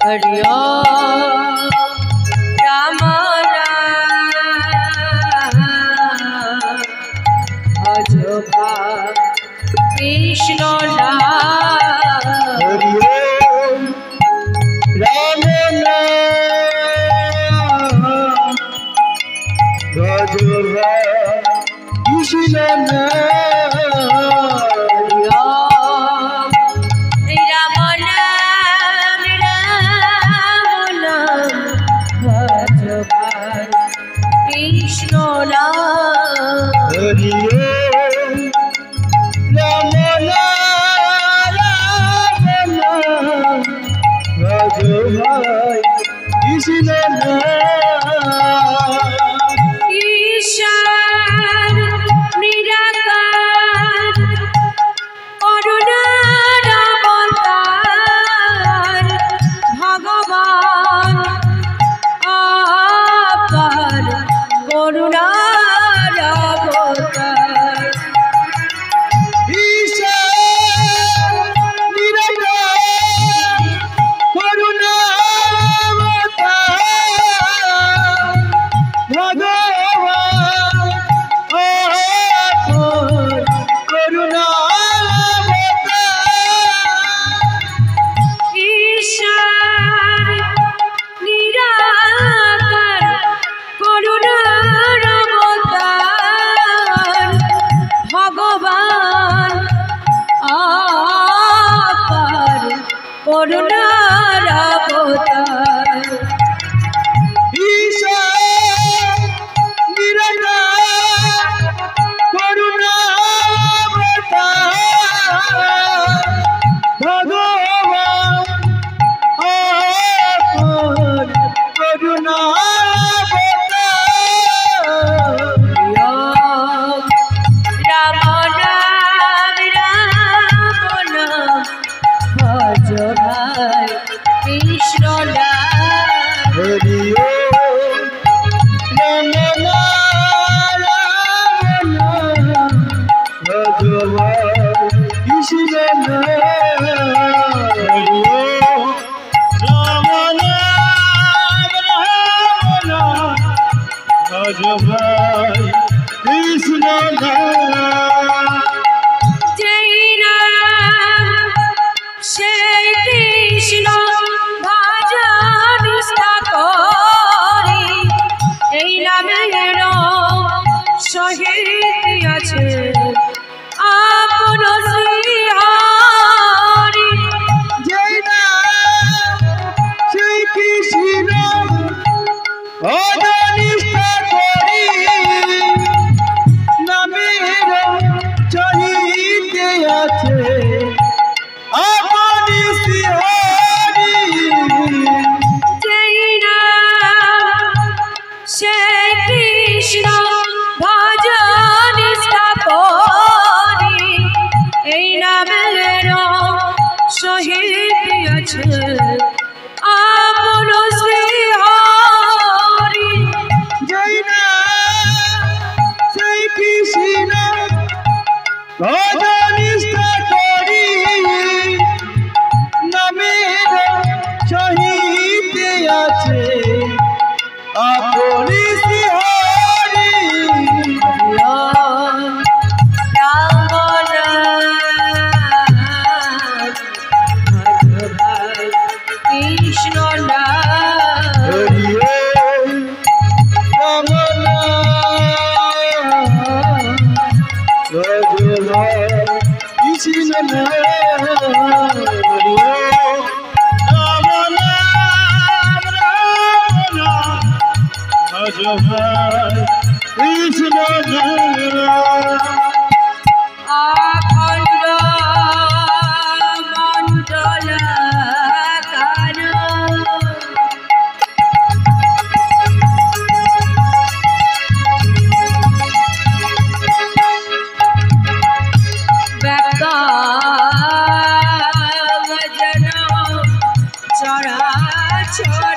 हरि ओम राम नाम भजो कृष्ण नाम हरि ओम राम नाम भजो कृष्ण नाम हरि ओम राम नाम भजो कृष्ण नाम ईश्वर निराकार करुणार अवतार भगवान अपार करुणार अवतार ईश्वर निराकार करुणार अवतार भगवान अपार करुणार अवतार ईश्वर निराकार करुणार अवतार भगवान अपार करुणार अवतार ईश्वर निराकार करुणार अवतार भगवान अपार करुणार अवतार राम नाम भजो कृष्ण नाम हरि ओम राम नाम भजो कृष्ण नाम हरि ओम राम नाम भजो कृष्ण नाम जय नाम श्री कृष्ण भजन निष्ठा करी এই নামের সহিত আছে আপন শ্রী হরি जय नाम श्री कृष्ण निष्ठा करी नामेर चहिते আছে আপনি শ্রী হরি जय नाम श्री कृष्ण भजन निष्ठा करी এই নামের সহিত আছে আপন শ্রী হরি जय नाम श्री कृष्ण निष्ठा करी नामेर चहिते আছে আপনি শ্রী হরি राम कृष्ण नाम हरि ओम राम नाम भजो कृष्ण नाम हरि ओम राम नाम भजो कृष्ण नाम अखंड मंडलाकार व्यापक जन चराचर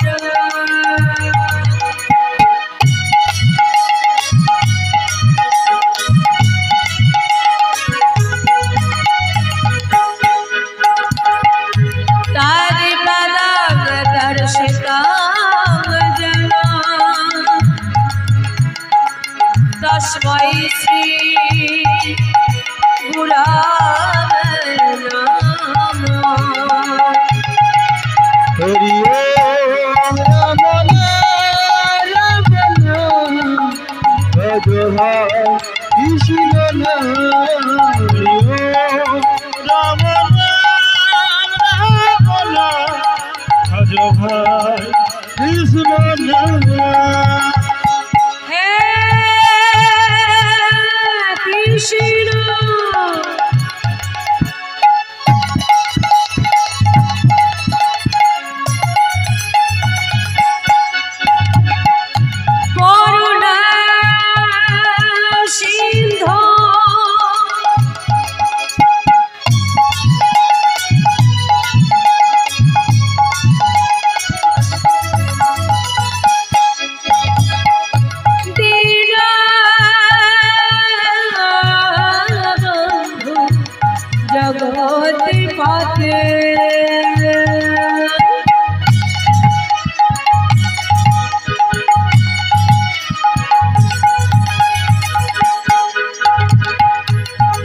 পথে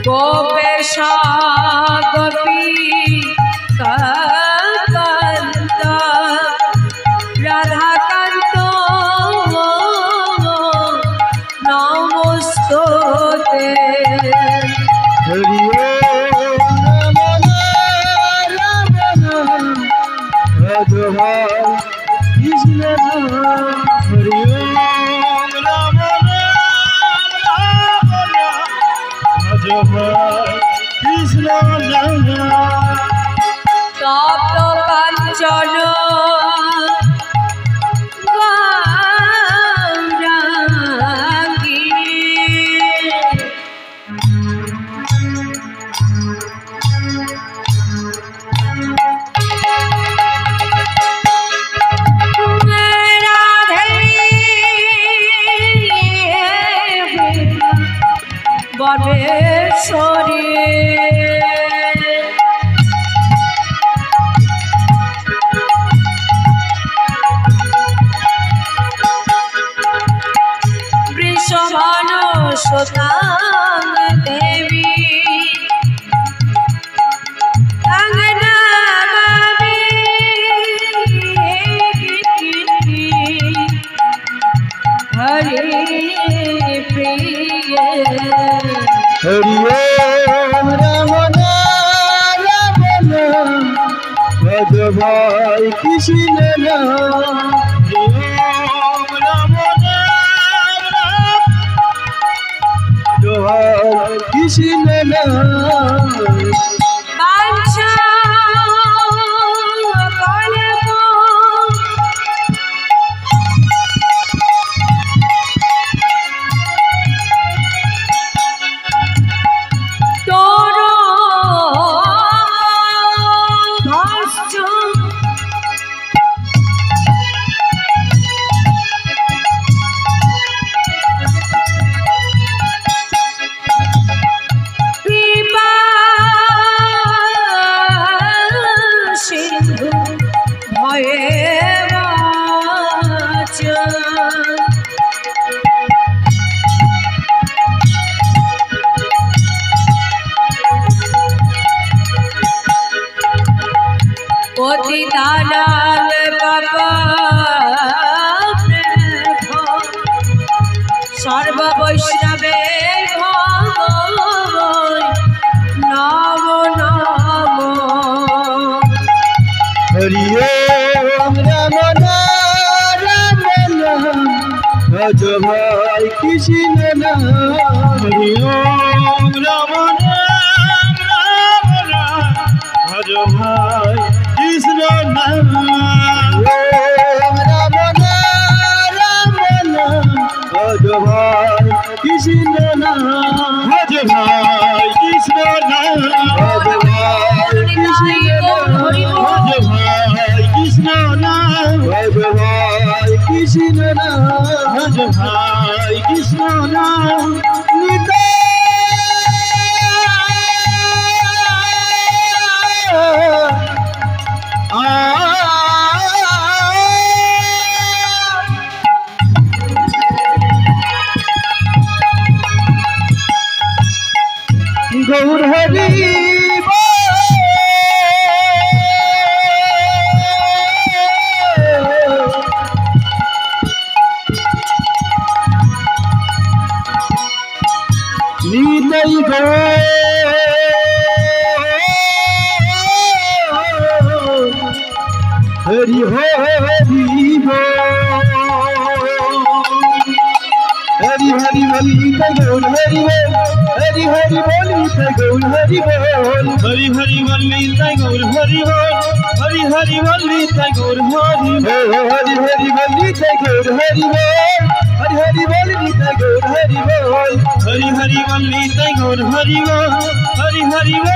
গোপেশ গোপী কান্ত রাধাকান্ত নমস্তুতে হরি ওম রাম রাম রাধা কৃষ্ণ হরি ওম রাম রাম রাধা কৃষ্ণ তপ্ত কাঞ্চন গৌরাঙ্গী বনেশ্বরী বৃষভান সুতাং দেবী অঙ্গনামামি হরি প্রিয় হরি ওম রাম রাম রাধা কৃষ্ণ হরি ওম রাম রাধা কৃষ্ণ বাঞ্ছা কল্প তোর ধস্য কৃপা সিন্ধু ভয়ে বাঁচা পতিতানাং পাপনেভ্যো সর্ববৈষ্ণবে নমো নমো হরি ওম রাম রাম রাধা কৃষ্ণ হরি ওম রাম রাম রাধা কৃষ্ণ ওম রাম রাম রাধা কৃষ্ণ রাধা কৃষ্ণ কৃষ্ণ কৃষ্ণ কৃষ্ণ নিতাই গৌর হরি নিতাই হরি হরি হরি হরি বলি গৌর হরি হরি হরি বলি গৌর হরি হরি হরি বলি গৌর হরি হরি হরি বলি গৌর হরি হরি হরি বলি গৌর হরি হরি হরি বলি গৌর হরি হরি হরি বলি গৌর হরি হরি হরি বলি